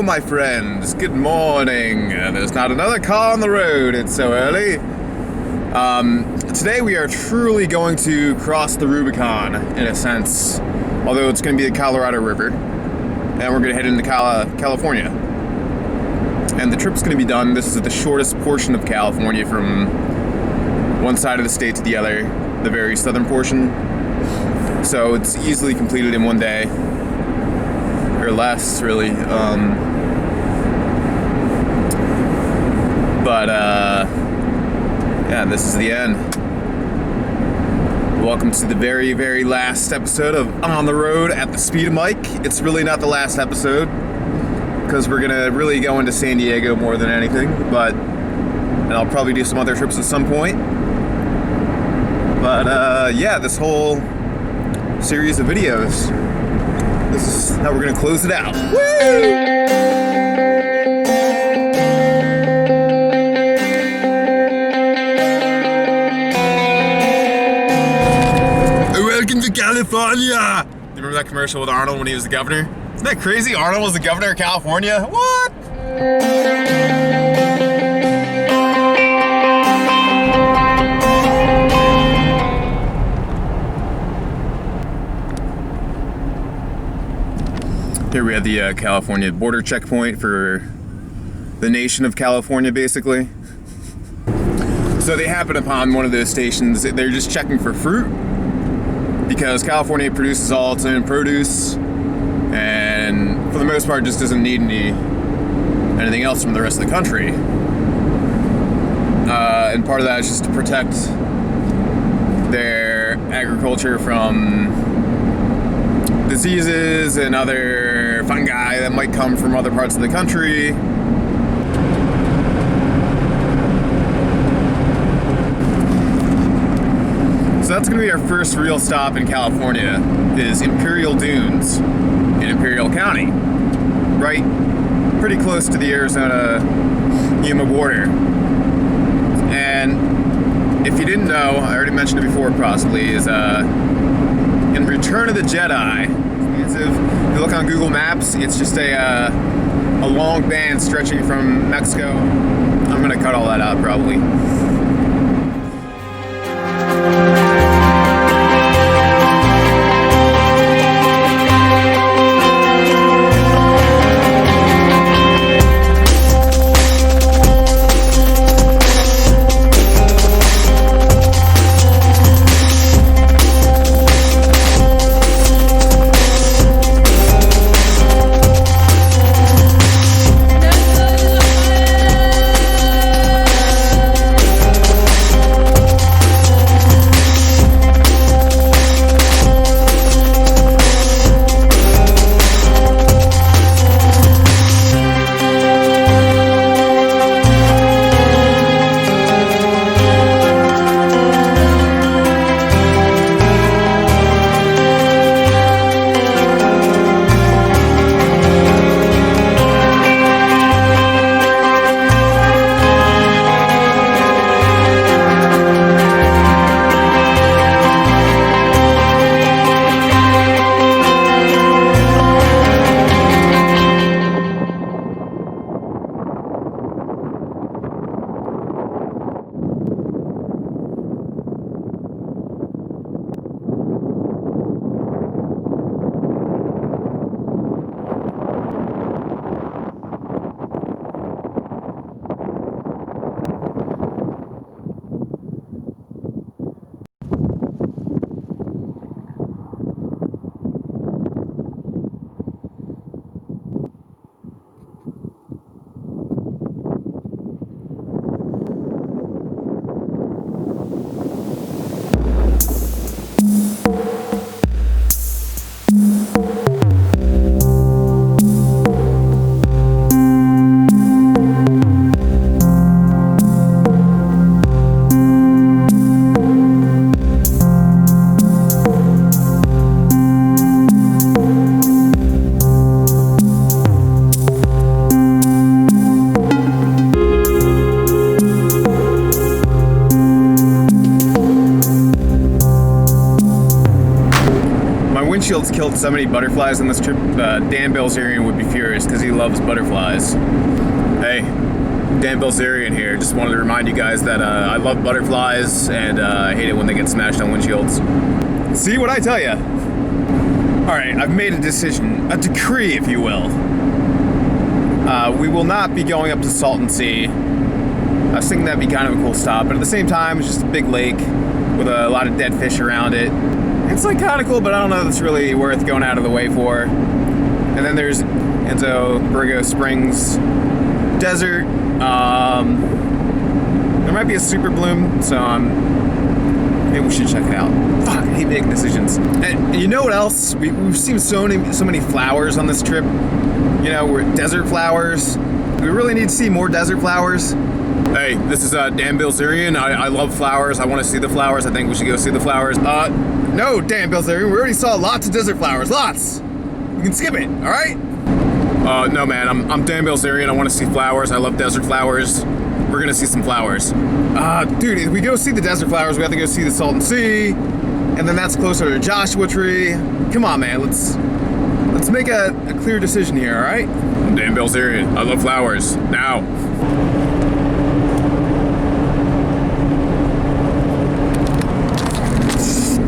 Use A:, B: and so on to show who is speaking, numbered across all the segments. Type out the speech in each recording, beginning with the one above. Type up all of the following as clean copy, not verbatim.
A: my friends. Good morning. There's not another car on the road. It's so early. Today we are truly going to cross the Rubicon, in a sense. Although it's going to be the Colorado River. And we're going to head into California. And the trip's going to be done. This is the shortest portion of California from one side of the state to the other. The very southern portion. So it's easily completed in one day. Or less, really. Yeah, this is the end. Welcome to the very, very last episode of On the Road at the Speed of Mike. It's really not the last episode, because we're gonna really go into San Diego more than anything, and I'll probably do some other trips at some point. But yeah, this whole series of videos, this is how we're gonna close it out. Woo! Welcome to California! You remember that commercial with Arnold when he was the governor? Isn't that crazy? Arnold was the governor of California? What? Here we have the California border checkpoint for the nation of California, basically. So they happen upon one of those stations. They're just checking for fruit, because California produces all its own produce, and for the most part just doesn't need anything else from the rest of the country. And part of that is just to protect their agriculture from diseases and other fungi that might come from other parts of the country. So that's going to be our first real stop in California, is Imperial Dunes in Imperial County, right pretty close to the Arizona-Yuma border. And if you didn't know, I already mentioned it before possibly, is in Return of the Jedi, if you look on Google Maps, it's just a long band stretching from Mexico. I'm going to cut all that out probably. windshields killed so many butterflies on this trip. Dan Bilzerian would be furious because he loves butterflies. Hey, Dan Bilzerian here. Just wanted to remind you guys that I love butterflies and I hate it when they get smashed on windshields. See what I tell you? Alright, I've made a decision, a decree if you will. We will not be going up to Salton Sea. I was thinking that'd be kind of a cool stop, but at the same time, it's just a big lake with a lot of dead fish around it. It's like kind of cool, but I don't know if it's really worth going out of the way for. And then there's Enzo, Burgos Springs Desert. There might be a super bloom, so maybe we should check it out. Fuck, I hate making decisions. And you know what else? We've seen so many flowers on this trip. You know, we're desert flowers. We really need to see more desert flowers. Hey, this is Dan Bilzerian. I love flowers. I want to see the flowers. I think we should go see the flowers. No, Dan Bilzerian. We already saw lots of desert flowers. Lots. You can skip it, all right? No, man. I'm Dan Bilzerian. I want to see flowers. I love desert flowers. We're gonna see some flowers. Dude, if we go see the desert flowers, we have to go see the Salton Sea, and then that's closer to Joshua Tree. Come on, man. Let's make a clear decision here, all right? I'm Dan Bilzerian. I love flowers. Now.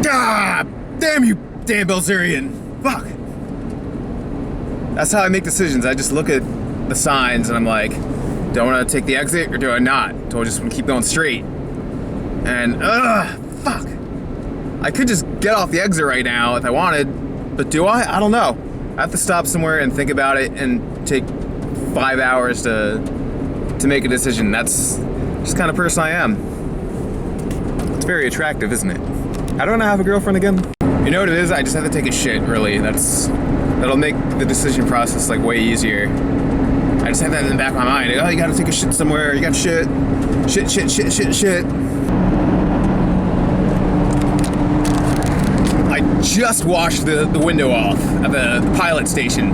A: God damn you, Dan Bilzerian. Fuck. That's how I make decisions. I just look at the signs and I'm like, do I want to take the exit or do I not? Do I just want to keep going straight? And, fuck. I could just get off the exit right now if I wanted, but do I? I don't know. I have to stop somewhere and think about it and take 5 hours to make a decision. That's just the kind of person I am. It's very attractive, isn't it? How do I not have a girlfriend again? You know what it is? I just have to take a shit, really. That'll make the decision process like way easier. I just have that in the back of my mind. Oh, you gotta take a shit somewhere. You got shit. Shit. I just washed the window off at the pilot station.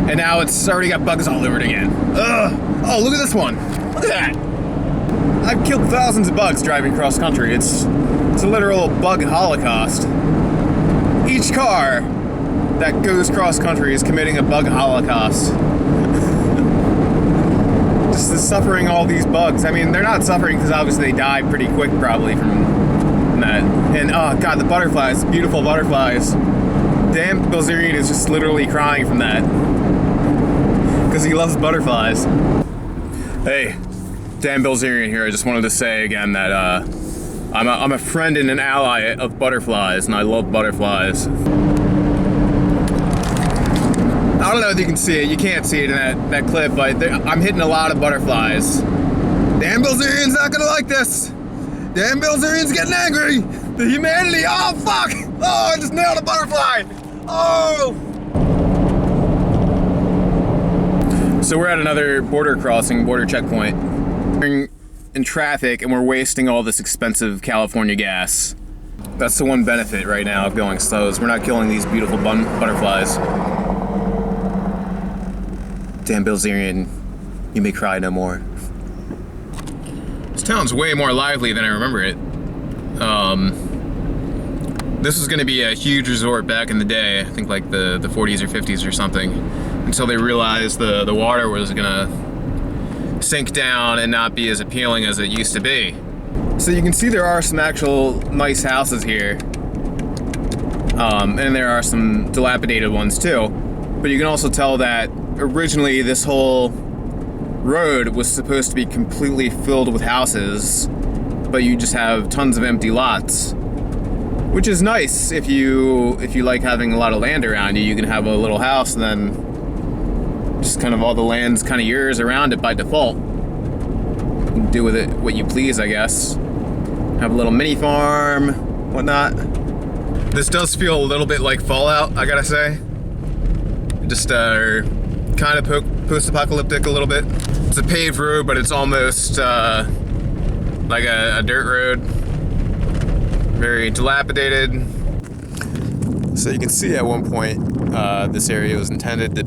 A: And now it's already got bugs all over it again. Ugh. Oh, look at this one. Look at that. I've killed thousands of bugs driving cross country. It's a literal bug holocaust. Each car that goes cross country is committing a bug holocaust. Just suffering all these bugs. I mean, they're not suffering because obviously they die pretty quick probably from that. And oh god, the butterflies, beautiful butterflies. Dan Bilzerian is just literally crying from that because he loves butterflies. Hey, Dan Bilzerian here. I just wanted to say again that I'm a friend and an ally of butterflies, and I love butterflies. I don't know if you can see it. You can't see it in that clip, but I'm hitting a lot of butterflies. Dan Bilzerian's not gonna like this. Dan Bilzerian's getting angry. The humanity. Oh fuck! Oh, I just nailed a butterfly. Oh. So we're at another border checkpoint. We're in traffic, and we're wasting all this expensive California gas. That's the one benefit right now of going slow, is we're not killing these beautiful butterflies. Dan Bilzerian, you may cry no more. This town's way more lively than I remember it. This was gonna be a huge resort back in the day, I think like the 40s or 50s or something, until they realized the water was gonna sink down and not be as appealing as it used to be. So you can see there are some actual nice houses here. And there are some dilapidated ones too. But you can also tell that originally this whole road was supposed to be completely filled with houses, but you just have tons of empty lots, which is nice if you like having a lot of land around you. You can have a little house and then just kind of all the land's kind of yours around it by default. You can do with it what you please, I guess. Have a little mini farm, whatnot. This does feel a little bit like Fallout, I gotta say. Just kind of post-apocalyptic a little bit. It's a paved road, but it's almost like a dirt road. Very dilapidated. So you can see at one point this area was intended to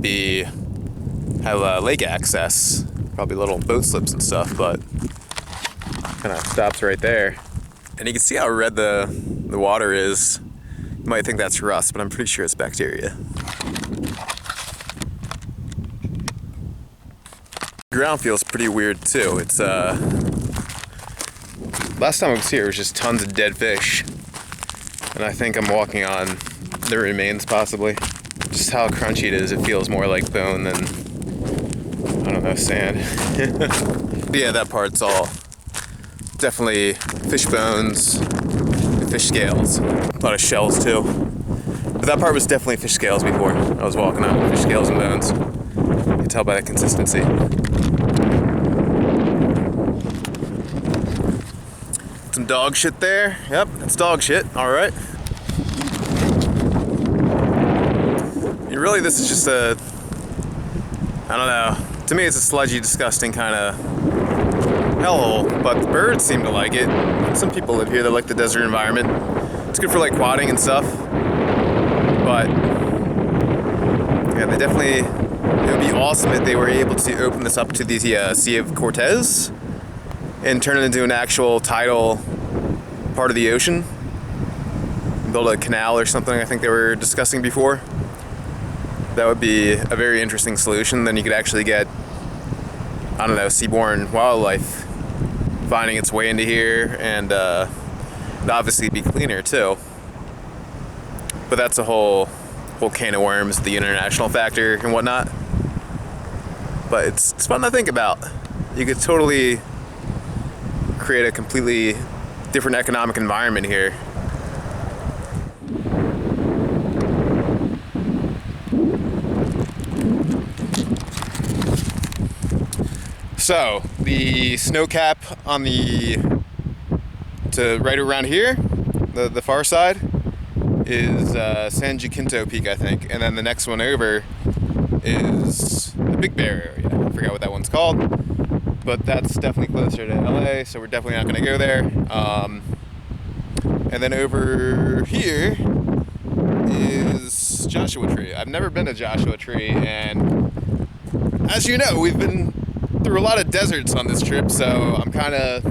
A: have lake access, probably little boat slips and stuff, but kind of stops right there. And you can see how red the water is You might think that's rust, but I'm pretty sure it's bacteria. The ground feels pretty weird too. It's last time I was here, it was just tons of dead fish. And I think I'm walking on the remains, possibly. Just how crunchy it is, it feels more like bone than, I don't know, sand. Yeah, that part's all definitely fish bones, and fish scales. A lot of shells too. But that part was definitely fish scales before. I was walking on fish scales and bones. You can tell by the consistency. Some dog shit there. Yep, that's dog shit. All right. Really, this is just a, I don't know. To me, it's a sludgy, disgusting kind of hellhole, but the birds seem to like it. Some people live here that like the desert environment. It's good for like quadding and stuff, but yeah, they definitely, it would be awesome if they were able to open this up to the Sea of Cortez and turn it into an actual tidal part of the ocean. Build a canal or something, I think they were discussing before. That would be a very interesting solution. Then you could actually get, I don't know, seaborne wildlife finding its way into here, and it'd obviously be cleaner too. But that's a whole can of worms, the international factor and whatnot. But it's fun to think about. You could totally create a completely different economic environment here. So, the snow cap on right around here, the far side, is San Jacinto Peak, I think. And then the next one over is the Big Bear area. I forgot what that one's called. But that's definitely closer to LA, so we're definitely not going to go there. And then over here is Joshua Tree. I've never been to Joshua Tree, and as you know, we've been through a lot of deserts on this trip, so I'm kind of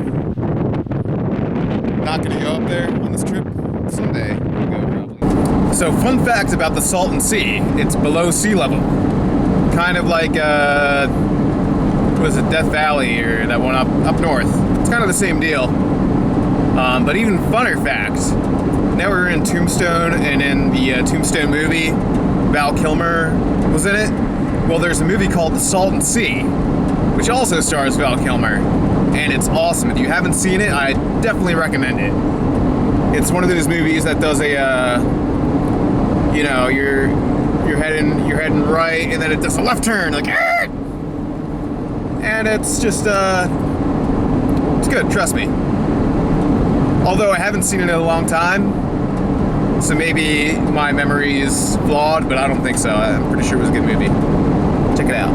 A: not going to go up there on this trip. Someday we'll go probably. So fun fact about the Salton Sea, it's below sea level. Kind of like, was it Death Valley or that one up north? It's kind of the same deal. But even funner fact, now we're in Tombstone, and in the Tombstone movie, Val Kilmer was in it. Well, there's a movie called The Salton Sea, which also stars Val Kilmer, and it's awesome. If you haven't seen it, I definitely recommend it. It's one of those movies that does a, you know, you're heading right, and then it does a left turn, like, Argh! And it's just, it's good, trust me. Although I haven't seen it in a long time, so maybe my memory is flawed, but I don't think so. I'm pretty sure it was a good movie. Check it out.